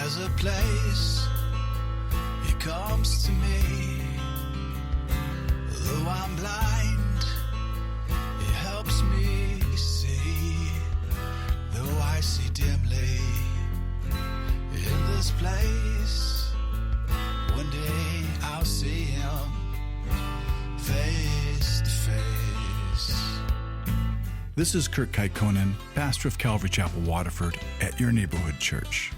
There's a place, He comes to me. Though I'm blind, He helps me see. Though I see dimly in this place, one day I'll see Him face to face. This is Kurt Kaikkonen, pastor of Calvary Chapel, Waterford, at your neighborhood church.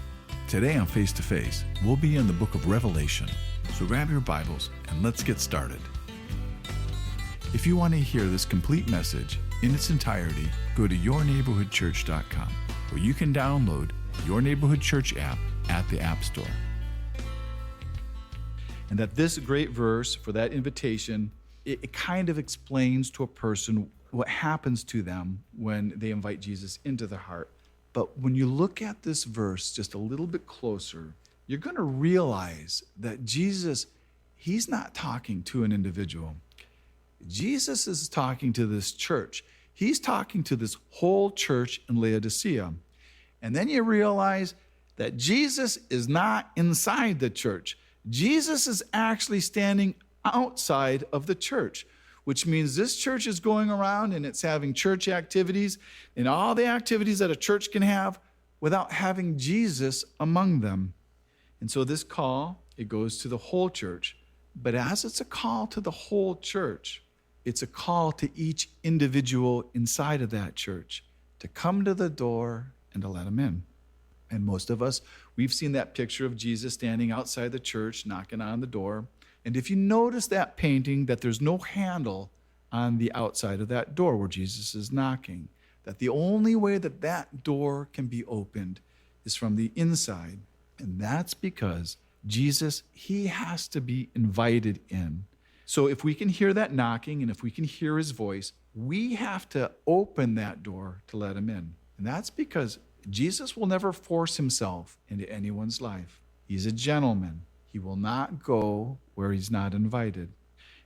Today on Face to Face, we'll be in the book of Revelation. So grab your Bibles and let's get started. If you want to hear this complete message in its entirety, go to yourneighborhoodchurch.com, where you can download Your Neighborhood Church app at the App Store. And that this great verse for that invitation, it kind of explains to a person what happens to them when they invite Jesus into their heart. But when you look at this verse just a little bit closer, you're going to realize that Jesus, He's not talking to an individual. Jesus is talking to this church. He's talking to this whole church in Laodicea. And then you realize that Jesus is not inside the church. Jesus is actually standing outside of the church, which means this church is going around and it's having church activities and all the activities that a church can have without having Jesus among them. And so this call, it goes to the whole church. But as it's a call to the whole church, it's a call to each individual inside of that church to come to the door and to let them in. And most of us, we've seen that picture of Jesus standing outside the church, knocking on the door. And if you notice that painting, that there's no handle on the outside of that door where Jesus is knocking, that the only way that that door can be opened is from the inside. And that's because Jesus, He has to be invited in. So if we can hear that knocking and if we can hear His voice, we have to open that door to let Him in. And that's because Jesus will never force Himself into anyone's life. He's a gentleman. He will not go where He's not invited.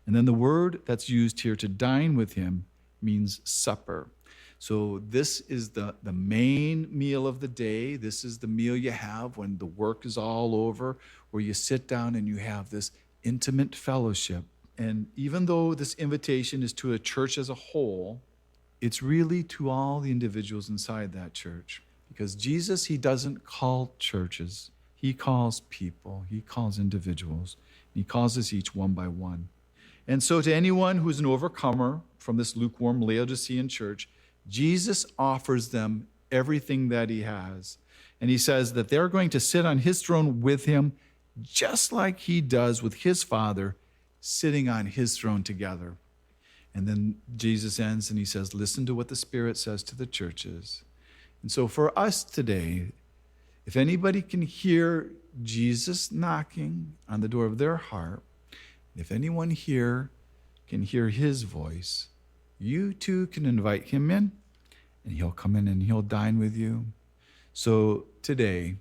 And then the word that's used here to dine with Him means supper. So this is the main meal of the day. This is the meal you have when the work is all over, where you sit down and you have this intimate fellowship. And even though this invitation is to a church as a whole, it's really to all the individuals inside that church. Because Jesus, He doesn't call churches. He calls people. He calls individuals. He calls us each one by one. And so to anyone who's an overcomer from this lukewarm Laodicean church, Jesus offers them everything that He has. And He says that they're going to sit on His throne with Him, just like He does with His Father, sitting on His throne together. And then Jesus ends and He says, listen to what the Spirit says to the churches. And so for us today, if anybody can hear Jesus knocking on the door of their heart, if anyone here can hear His voice, you too can invite Him in, and He'll come in and He'll dine with you. So today,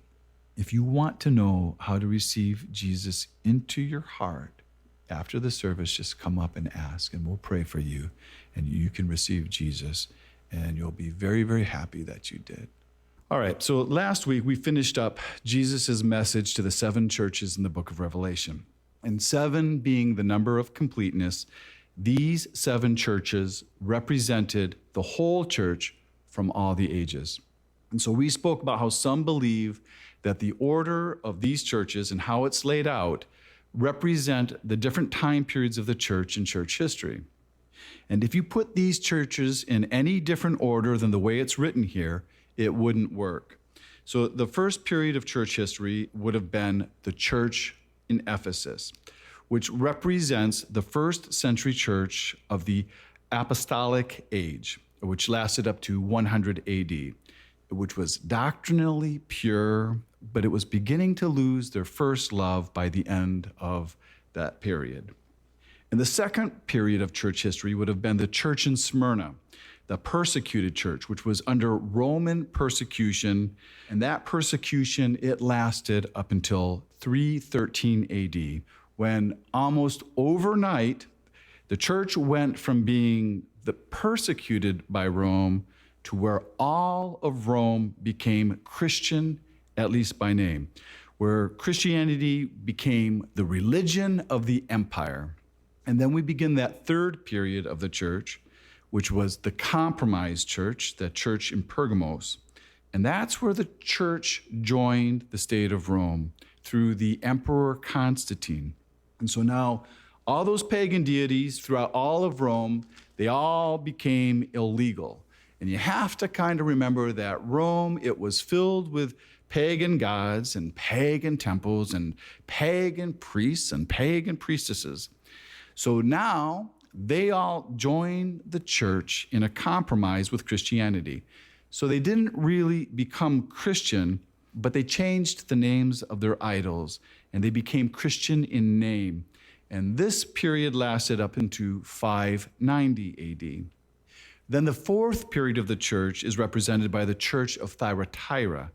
if you want to know how to receive Jesus into your heart, after the service, just come up and ask, and we'll pray for you, and you can receive Jesus, and you'll be very, very happy that you did. All right, so last week we finished up Jesus' message to the 7 churches in the book of Revelation. And 7 being the number of completeness, these 7 churches represented the whole church from all the ages. And so we spoke about how some believe that the order of these churches and how it's laid out represent the different time periods of the church in church history. And if you put these churches in any different order than the way it's written here, it wouldn't work. So the first period of church history would have been the church in Ephesus, which represents the first century church of the apostolic age, which lasted up to 100 AD, which was doctrinally pure, but it was beginning to lose their first love by the end of that period. And the second period of church history would have been the church in Smyrna, the persecuted church, which was under Roman persecution. And that persecution, it lasted up until 313 AD, when almost overnight, the church went from being persecuted by Rome to where all of Rome became Christian, at least by name, where Christianity became the religion of the empire. And then we begin that third period of the church, which was the compromised church, the church in Pergamos. And that's where the church joined the state of Rome through the Emperor Constantine. And so now all those pagan deities throughout all of Rome, they all became illegal. And you have to kind of remember that Rome, it was filled with pagan gods and pagan temples and pagan priests and pagan priestesses. So now they all joined the church in a compromise with Christianity. So they didn't really become Christian, but they changed the names of their idols and they became Christian in name. And this period lasted up into 590 AD. Then the fourth period of the church is represented by the Church of Thyatira.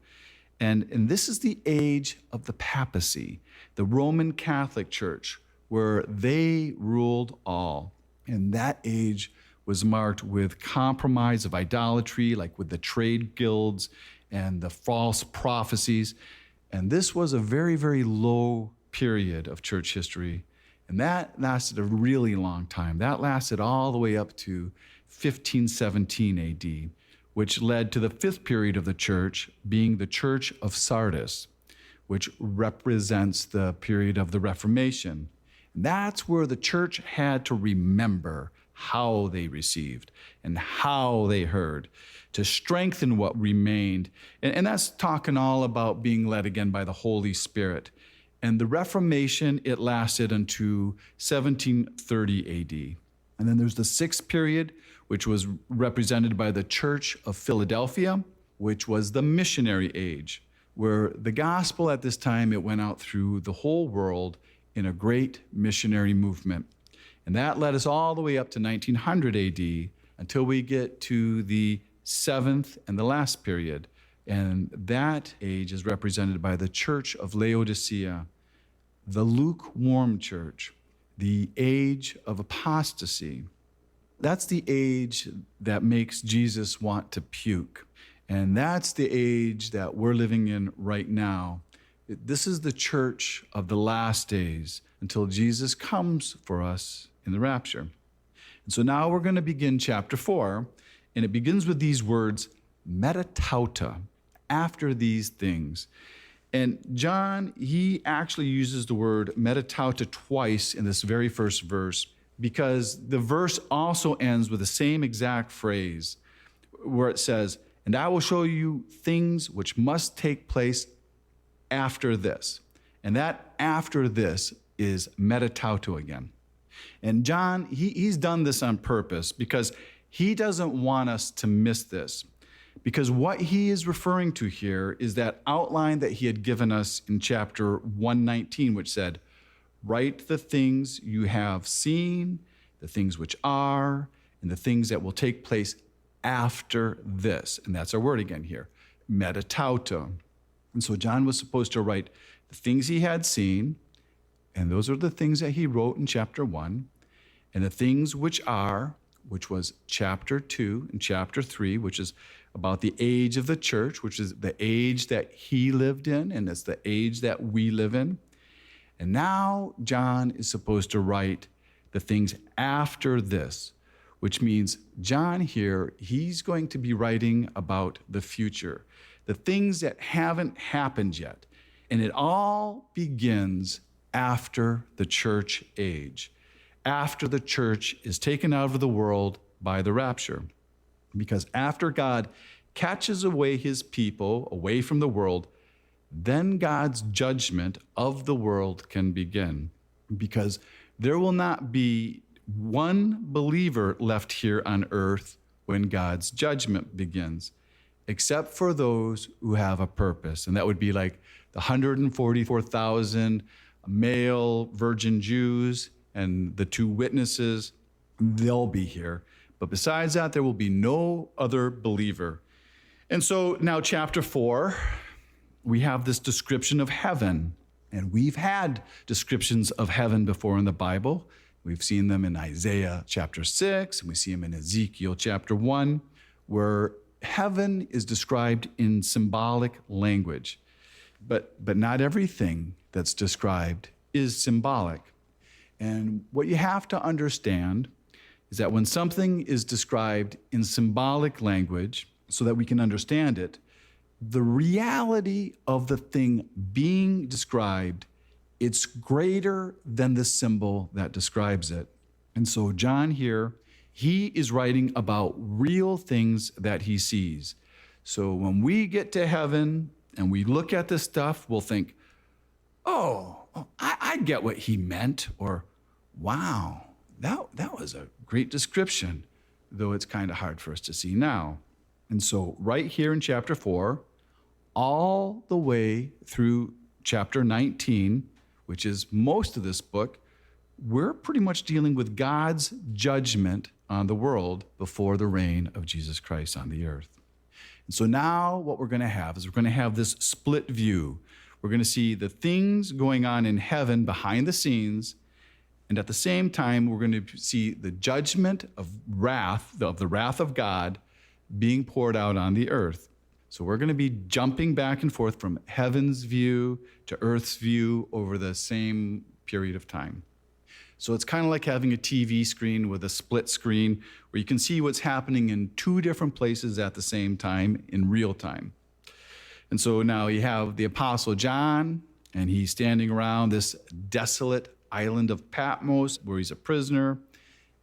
And this is the age of the papacy, the Roman Catholic Church, where they ruled all. And that age was marked with compromise of idolatry, like with the trade guilds and the false prophecies. And this was a very, very low period of church history. And that lasted a really long time. That lasted all the way up to 1517 AD, which led to the fifth period of the church being the Church of Sardis, which represents the period of the Reformation. And that's where the church had to remember how they received and how they heard to strengthen what remained. And that's talking all about being led again by the Holy Spirit. And the Reformation, it lasted until 1730 AD. And then there's the sixth period, which was represented by the Church of Philadelphia, which was the missionary age, where the gospel at this time, it went out through the whole world in a great missionary movement. And that led us all the way up to 1900 AD until we get to the seventh and the last period. And that age is represented by the Church of Laodicea, the lukewarm church, the age of apostasy. That's the age that makes Jesus want to puke. And that's the age that we're living in right now. This is the church of the last days until Jesus comes for us in the rapture. And so now we're going to begin chapter 4, and it begins with these words, metatauta, after these things. And John, he actually uses the word metatauta twice in this very first verse, because the verse also ends with the same exact phrase where it says, and I will show you things which must take place after this. And that after this is metatauta again. And John, he's done this on purpose because he doesn't want us to miss this. Because what he is referring to here is that outline that he had given us in chapter 119, which said, write the things you have seen, the things which are, and the things that will take place after this. And that's our word again here, metatauta. And so John was supposed to write the things he had seen, and those are the things that he wrote in chapter 1, and the things which are, which was chapter 2 and chapter 3, which is about the age of the church, which is the age that he lived in, and it's the age that we live in. And now John is supposed to write the things after this, which means John here, he's going to be writing about the future, the things that haven't happened yet. And it all begins after the church age, after the church is taken out of the world by the rapture. Because after God catches away his people away from the world, then God's judgment of the world can begin. Because there will not be one believer left here on earth when God's judgment begins, except for those who have a purpose. And that would be like the 144,000 male virgin Jews and the 2 witnesses. They'll be here. But besides that, there will be no other believer. And so now chapter 4, we have this description of heaven. And we've had descriptions of heaven before in the Bible. We've seen them in Isaiah chapter 6, and we see them in Ezekiel chapter 1, where heaven is described in symbolic language. But not everything that's described is symbolic. And what you have to understand is that when something is described in symbolic language so that we can understand it, the reality of the thing being described, it's greater than the symbol that describes it. And so John here, he is writing about real things that he sees. So when we get to heaven and we look at this stuff, we'll think, I get what he meant, or wow, that was a great description, though it's kind of hard for us to see now. And so right here in chapter 4, all the way through chapter 19, which is most of this book, we're pretty much dealing with God's judgment on the world before the reign of Jesus Christ on the earth. And so now what we're going to have is we're going to have this split view. We're going to see the things going on in heaven behind the scenes, and at the same time, we're going to see the judgment of the wrath of God being poured out on the earth. So we're going to be jumping back and forth from heaven's view to earth's view over the same period of time. So it's kind of like having a TV screen with a split screen where you can see what's happening in two different places at the same time in real time. And so now you have the Apostle John, and he's standing around this desolate island of Patmos where he's a prisoner,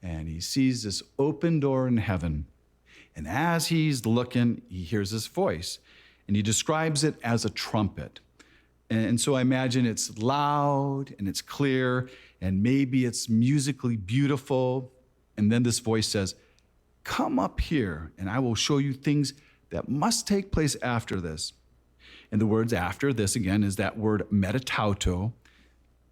and he sees this open door in heaven. And as he's looking, he hears this voice, and he describes it as a trumpet. And so I imagine it's loud and it's clear, and maybe it's musically beautiful. And then this voice says, "Come up here, and I will show you things that must take place after this." And the words after this, again, is that word metatauto.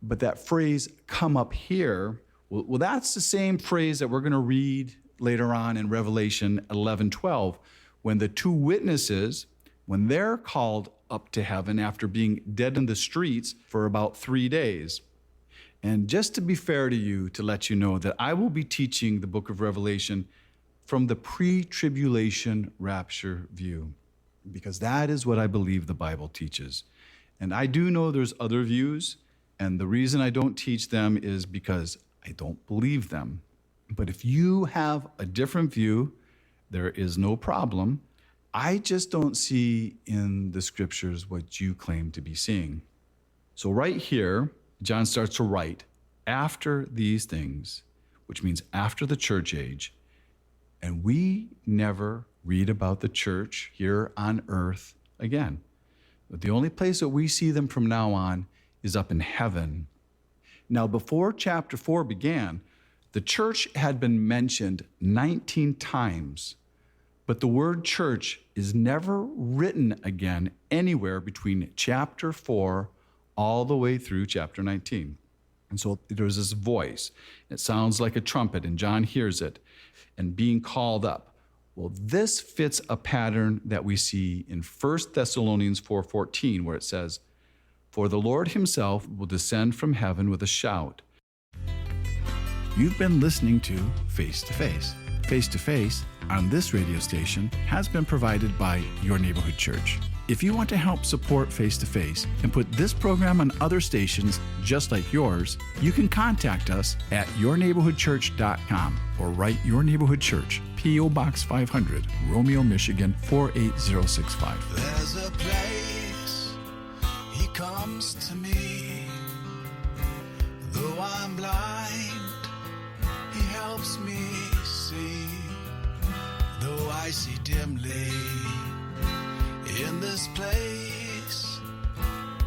But that phrase, "come up here," well, that's the same phrase that we're going to read later on in Revelation 11:12, when the two witnesses, when they're called up to heaven after being dead in the streets for about 3 days. And just to be fair to you, to let you know that I will be teaching the book of Revelation from the pre-tribulation rapture view, because that is what I believe the Bible teaches. And I do know there's other views, and the reason I don't teach them is because I don't believe them. But if you have a different view, there is no problem. I just don't see in the scriptures what you claim to be seeing. So right here, John starts to write, after these things, which means after the church age, and we never read about the church here on earth again. But the only place that we see them from now on is up in heaven. Now, before chapter 4 began, the church had been mentioned 19 times, but the word church is never written again anywhere between chapter 4 all the way through chapter 19. And so there's this voice. It sounds like a trumpet, and John hears it, and being called up. Well, this fits a pattern that we see in 1 Thessalonians 4:14, where it says, "For the Lord himself will descend from heaven with a shout." You've been listening to Face to Face. Face to Face on this radio station has been provided by Your Neighborhood Church. If you want to help support Face to Face and put this program on other stations just like yours, you can contact us at yourneighborhoodchurch.com or write Your Neighborhood Church, P.O. Box 500, Romeo, Michigan 48065. There's a place he comes to me. Though I'm blind, he helps me see. Though I see dimly in this place,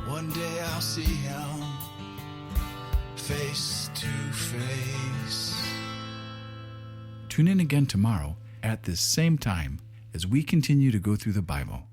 one day I'll see him face to face. Tune in again tomorrow at this same time as we continue to go through the Bible.